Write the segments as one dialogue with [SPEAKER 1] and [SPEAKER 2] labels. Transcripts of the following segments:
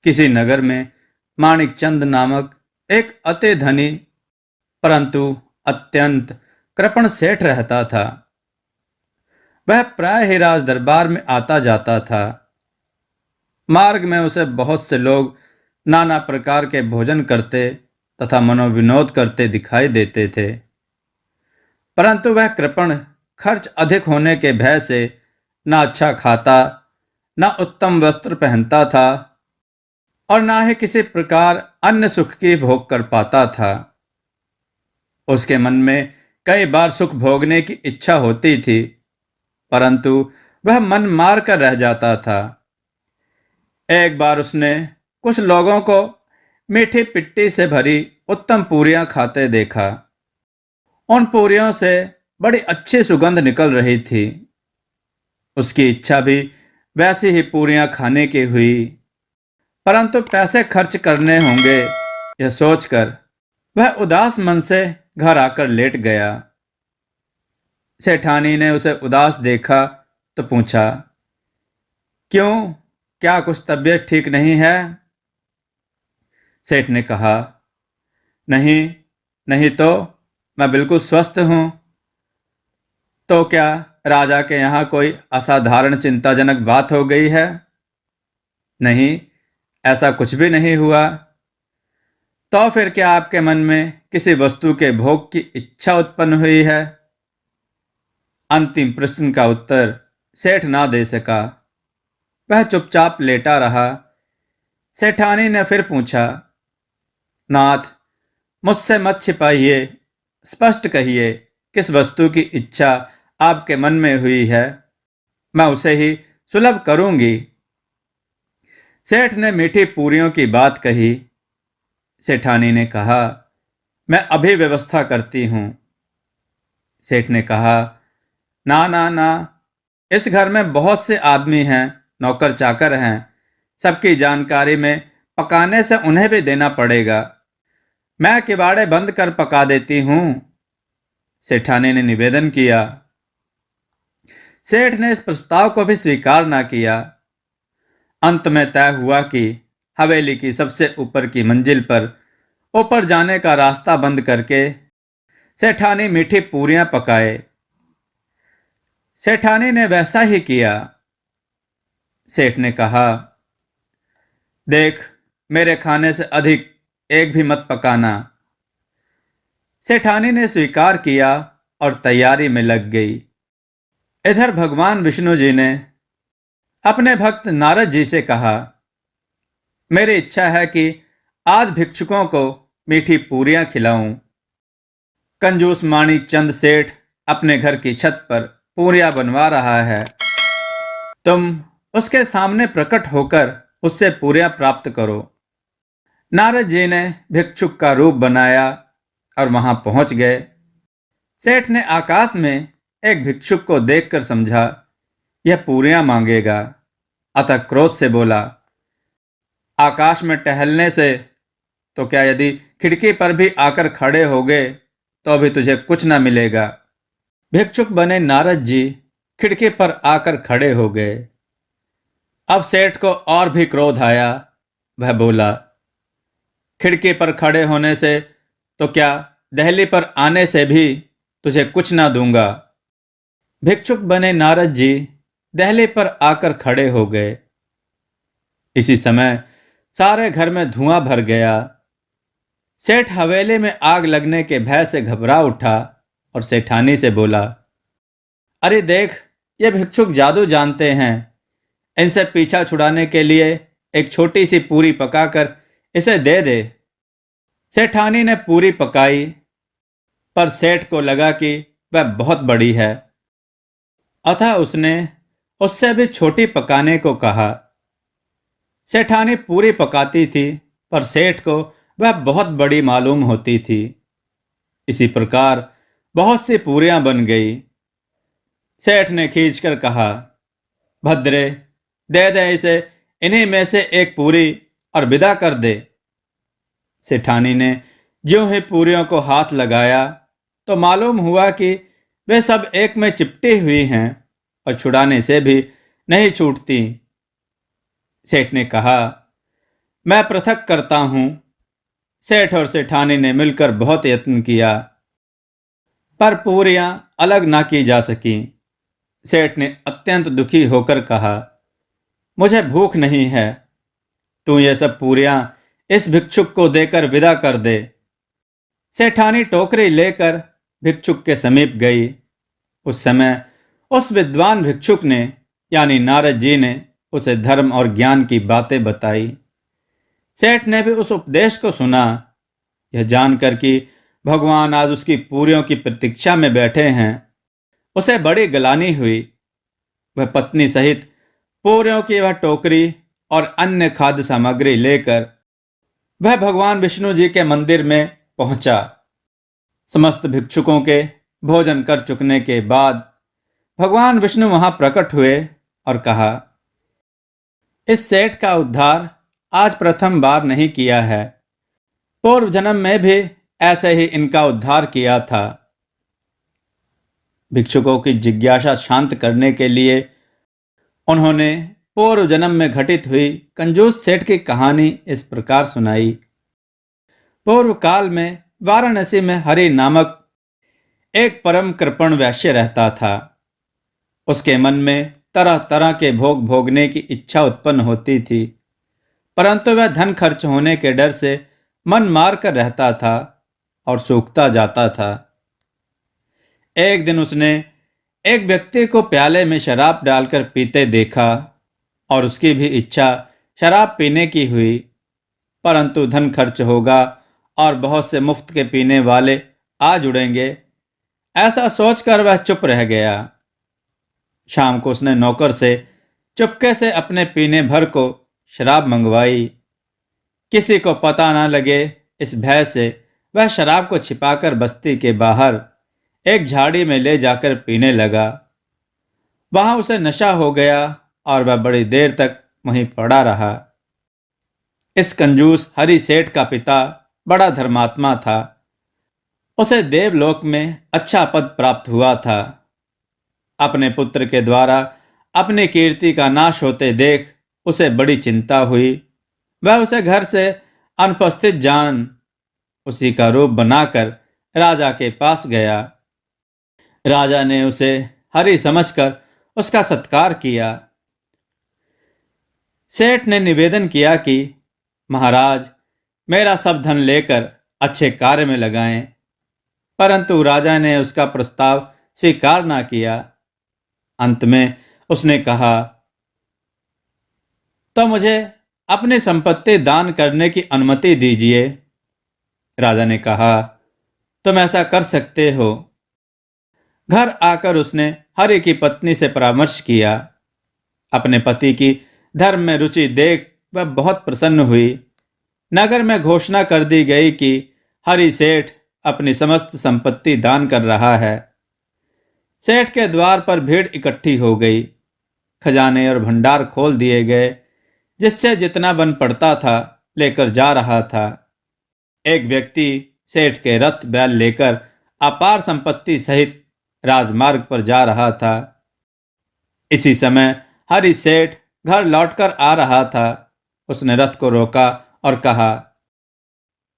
[SPEAKER 1] किसी नगर में माणिकचंद नामक एक अति धनी परंतु अत्यंत कृपण सेठ रहता था। वह प्राय ही राज दरबार में आता जाता था। मार्ग में उसे बहुत से लोग नाना प्रकार के भोजन करते तथा मनोविनोद करते दिखाई देते थे, परंतु वह कृपण खर्च अधिक होने के भय से न अच्छा खाता, न उत्तम वस्त्र पहनता था और न ही किसी प्रकार अन्य सुख की भोग कर पाता था। उसके मन में कई बार सुख भोगने की इच्छा होती थी, परंतु वह मन मार कर रह जाता था। एक बार उसने कुछ लोगों को मीठी पिट्टी से भरी उत्तम पूरियां खाते देखा। उन पूरियों से बड़ी अच्छी सुगंध निकल रही थी। उसकी इच्छा भी वैसी ही पूरियां खाने की हुई, परंतु पैसे खर्च करने होंगे यह सोचकर वह उदास मन से घर आकर लेट गया। सेठानी ने उसे उदास देखा तो पूछा, क्यों, क्या कुछ तबीयत ठीक नहीं है? सेठ ने कहा, नहीं, नहीं तो मैं बिल्कुल स्वस्थ हूं। तो क्या राजा के यहाँ कोई असाधारण चिंताजनक बात हो गई है? नहीं, ऐसा कुछ भी नहीं हुआ। तो फिर क्या आपके मन में किसी वस्तु के भोग की इच्छा उत्पन्न हुई है? अंतिम प्रश्न का उत्तर सेठ ना दे सका। वह चुपचाप लेटा रहा। सेठानी ने फिर पूछा, नाथ, मुझसे मत छिपाइए, स्पष्ट कहिए किस वस्तु की इच्छा आपके मन में हुई है, मैं उसे ही सुलभ करूंगी। सेठ ने मीठी पूरियों की बात कही। सेठानी ने कहा, मैं अभी व्यवस्था करती हूं। सेठ ने कहा, ना ना ना, इस घर में बहुत से आदमी हैं, नौकर चाकर हैं, सबकी जानकारी में पकाने से उन्हें भी देना पड़ेगा। मैं किवाड़े बंद कर पका देती हूं। सेठानी ने निवेदन किया। सेठ ने इस प्रस्ताव को भी स्वीकार ना किया। अंत में तय हुआ कि हवेली की सबसे ऊपर की मंजिल पर ऊपर जाने का रास्ता बंद करके सेठानी मीठी पूरियां पकाए। सेठानी ने वैसा ही किया। सेठ ने कहा, देख, मेरे खाने से अधिक एक भी मत पकाना। सेठानी ने स्वीकार किया और तैयारी में लग गई। इधर भगवान विष्णु जी ने अपने भक्त नारद जी से कहा, मेरी इच्छा है कि आज भिक्षुकों को मीठी पूरियां खिलाऊं। कंजूस माणिकचंद सेठ अपने घर की छत पर पूरियां बनवा रहा है। तुम उसके सामने प्रकट होकर उससे पूरियां प्राप्त करो। नारद जी ने भिक्षुक का रूप बनाया और वहां पहुंच गए। सेठ ने आकाश में एक भिक्षुक को देखकर समझा यह पूरियां मांगेगा, अतः क्रोध से बोला, आकाश में टहलने से तो क्या यदि खिड़की पर भी आकर खड़े होगे तो भी तुझे कुछ न मिलेगा। भिक्षुक बने नारद जी खिड़की पर आकर खड़े हो गए। अब सेठ को और भी क्रोध आया। वह बोला, खिड़की पर खड़े होने से तो क्या दहली पर आने से भी तुझे कुछ ना दूंगा। भिक्षुक बने नारद जी दहली पर आकर खड़े हो गए। इसी समय सारे घर में धुआं भर गया। सेठ हवेली में आग लगने के भय से घबरा उठा और सेठानी से बोला, अरे देख, ये भिक्षुक जादू जानते हैं। इनसे पीछा छुड़ाने के लिए एक छोटी सी पूरी पकाकर इसे दे दे। सेठानी ने पूरी पकाई, पर सेठ को लगा कि वह बहुत बड़ी है, अतः उसने उससे भी छोटी पकाने को कहा। सेठानी पूरी पकाती थी, पर सेठ को वह बहुत बड़ी मालूम होती थी। इसी प्रकार बहुत सी पूरियां बन गई। सेठ ने खींचकर कहा, भद्रे, दे दे इसे इन्हीं में से एक पूरी और विदा कर दे। सेठानी ने ज्यों ही पूरियों को हाथ लगाया तो मालूम हुआ कि वे सब एक में चिपटी हुई हैं और छुड़ाने से भी नहीं छूटती। सेठ ने कहा, मैं पृथक करता हूं। सेठ और सेठानी ने मिलकर बहुत यत्न किया, पर पूरियां अलग ना की जा सकी। सेठ ने अत्यंत दुखी होकर कहा, मुझे भूख नहीं है, तू ये सब पूरियां इस भिक्षुक को देकर विदा कर दे। सेठानी टोकरी लेकर भिक्षुक के समीप गई। उस समय उस विद्वान भिक्षुक ने यानी नारद जी ने उसे धर्म और ज्ञान की बातें बताई। सेठ ने भी उस उपदेश को सुना। यह जानकर कि भगवान आज उसकी पूरियों की प्रतीक्षा में बैठे हैं, उसे बड़ी गलानी हुई। वह पत्नी सहित पूरियों की वह टोकरी और अन्य खाद्य सामग्री लेकर वह भगवान विष्णु जी के मंदिर में पहुंचा। समस्त भिक्षुकों के भोजन कर चुकने के बाद भगवान विष्णु वहां प्रकट हुए और कहा, इस सेठ का उद्धार आज प्रथम बार नहीं किया है, पूर्व जन्म में भी ऐसे ही इनका उद्धार किया था। भिक्षुकों की जिज्ञासा शांत करने के लिए उन्होंने पूर्व जन्म में घटित हुई कंजूस सेठ की कहानी इस प्रकार सुनाई। पूर्व काल में वाराणसी में हरि नामक एक परम कृपण वैश्य रहता था। उसके मन में तरह तरह के भोग भोगने की इच्छा उत्पन्न होती थी, परंतु वह धन खर्च होने के डर से मन मार कर रहता था और सूखता जाता था। एक दिन उसने एक व्यक्ति को प्याले में शराब डालकर पीते देखा और उसकी भी इच्छा शराब पीने की हुई, परंतु धन खर्च होगा और बहुत से मुफ्त के पीने वाले आ जुड़ेंगे, ऐसा सोचकर वह चुप रह गया। शाम को उसने नौकर से चुपके से अपने पीने भर को शराब मंगवाई। किसी को पता ना लगे इस भय से वह शराब को छिपाकर बस्ती के बाहर एक झाड़ी में ले जाकर पीने लगा। वहां उसे नशा हो गया और वह बड़ी देर तक वहीं पड़ा रहा। इस कंजूस हरि सेठ का पिता बड़ा धर्मात्मा था। उसे देवलोक में अच्छा पद प्राप्त हुआ था। अपने पुत्र के द्वारा अपनी कीर्ति का नाश होते देख उसे बड़ी चिंता हुई। वह उसे घर से अनुपस्थित जान उसी का रूप बनाकर राजा के पास गया। राजा ने उसे हरि समझकर उसका सत्कार किया। सेठ ने निवेदन किया कि महाराज, मेरा सब धन लेकर अच्छे कार्य में लगाएं, परंतु राजा ने उसका प्रस्ताव स्वीकार ना किया। अंत में उसने कहा, तो मुझे अपनी संपत्ति दान करने की अनुमति दीजिए। राजा ने कहा, तुम ऐसा कर सकते हो। घर आकर उसने हरि की पत्नी से परामर्श किया। अपने पति की धर्म में रुचि देख वह बहुत प्रसन्न हुई। नगर में घोषणा कर दी गई कि हरि सेठ अपनी समस्त संपत्ति दान कर रहा है। सेठ के द्वार पर भीड़ इकट्ठी हो गई। खजाने और भंडार खोल दिए गए, जिससे जितना बन पड़ता था लेकर जा रहा था। एक व्यक्ति सेठ के रथ बैल लेकर अपार संपत्ति सहित राजमार्ग पर जा रहा था। इसी समय हरि सेठ घर लौटकर आ रहा था। उसने रथ को रोका और कहा,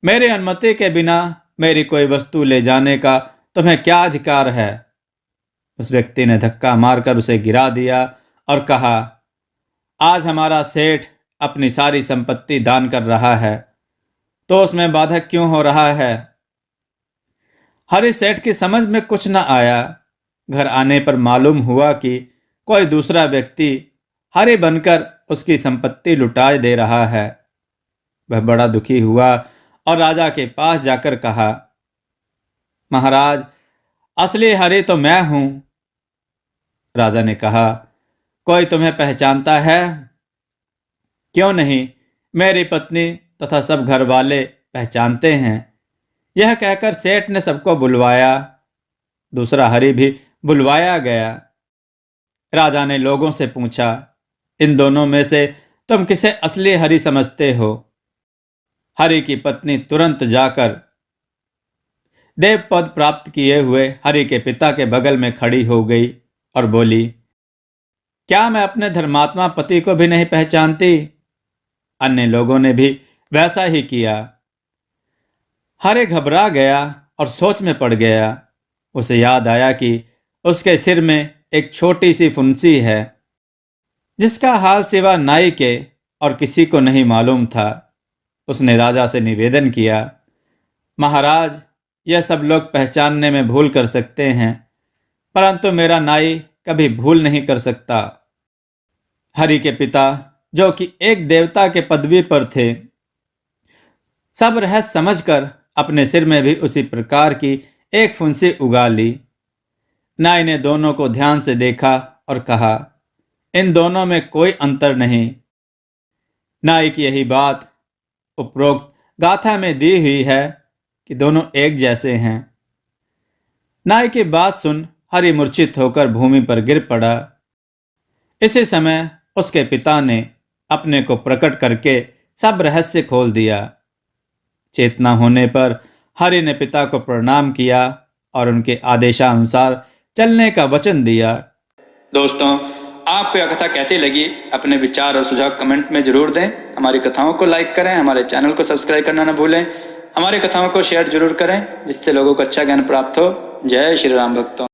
[SPEAKER 1] मेरी अनुमति के बिना मेरी कोई वस्तु ले जाने का तुम्हें क्या अधिकार है? उस व्यक्ति ने धक्का मारकर उसे गिरा दिया और कहा, आज हमारा सेठ अपनी सारी संपत्ति दान कर रहा है, तो उसमें बाधक क्यों हो रहा है? हरि सेठ की समझ में कुछ न आया। घर आने पर मालूम हुआ कि कोई दूसरा व्यक्ति हरि बनकर उसकी संपत्ति लुटा दे रहा है। वह बड़ा दुखी हुआ और राजा के पास जाकर कहा, महाराज, असली हरि तो मैं हूं। राजा ने कहा, कोई तुम्हें पहचानता है? क्यों नहीं, मेरी पत्नी तथा सब घर वाले पहचानते हैं। यह कहकर सेठ ने सबको बुलवाया। दूसरा हरि भी बुलवाया गया। राजा ने लोगों से पूछा, इन दोनों में से तुम किसे असली हरि समझते हो? हरि की पत्नी तुरंत जाकर देव पद प्राप्त किए हुए हरि के पिता के बगल में खड़ी हो गई और बोली, क्या मैं अपने धर्मात्मा पति को भी नहीं पहचानती? अन्य लोगों ने भी वैसा ही किया। हरि घबरा गया और सोच में पड़ गया। उसे याद आया कि उसके सिर में एक छोटी सी फुंसी है जिसका हाल सिवा नाई के और किसी को नहीं मालूम था। उसने राजा से निवेदन किया, महाराज, यह सब लोग पहचानने में भूल कर सकते हैं, परंतु मेरा नाई कभी भूल नहीं कर सकता। हरि के पिता, जो कि एक देवता के पदवी पर थे, सब रहस्य समझकर अपने सिर में भी उसी प्रकार की एक फुंसी उगा ली। नाई ने दोनों को ध्यान से देखा और कहा, इन दोनों में कोई अंतर नहीं। नाई की यही बात उपरोक्त गाथा में दी हुई है कि दोनों एक जैसे हैं। नाई की बात सुन हरि मूर्छित होकर भूमि पर गिर पड़ा। इसी समय उसके पिता ने अपने को प्रकट करके सब रहस्य खोल दिया। चेतना होने पर हरि ने पिता को प्रणाम किया और उनके आदेशानुसार चलने का वचन दिया। दोस्तों, आपको यह कथा कैसी लगी? अपने विचार और सुझाव कमेंट में जरूर दें। हमारी कथाओं को लाइक करें, हमारे चैनल को सब्सक्राइब करना न भूलें। हमारी कथाओं को शेयर जरूर करें जिससे लोगों को अच्छा ज्ञान प्राप्त हो। जय श्री राम भक्तों।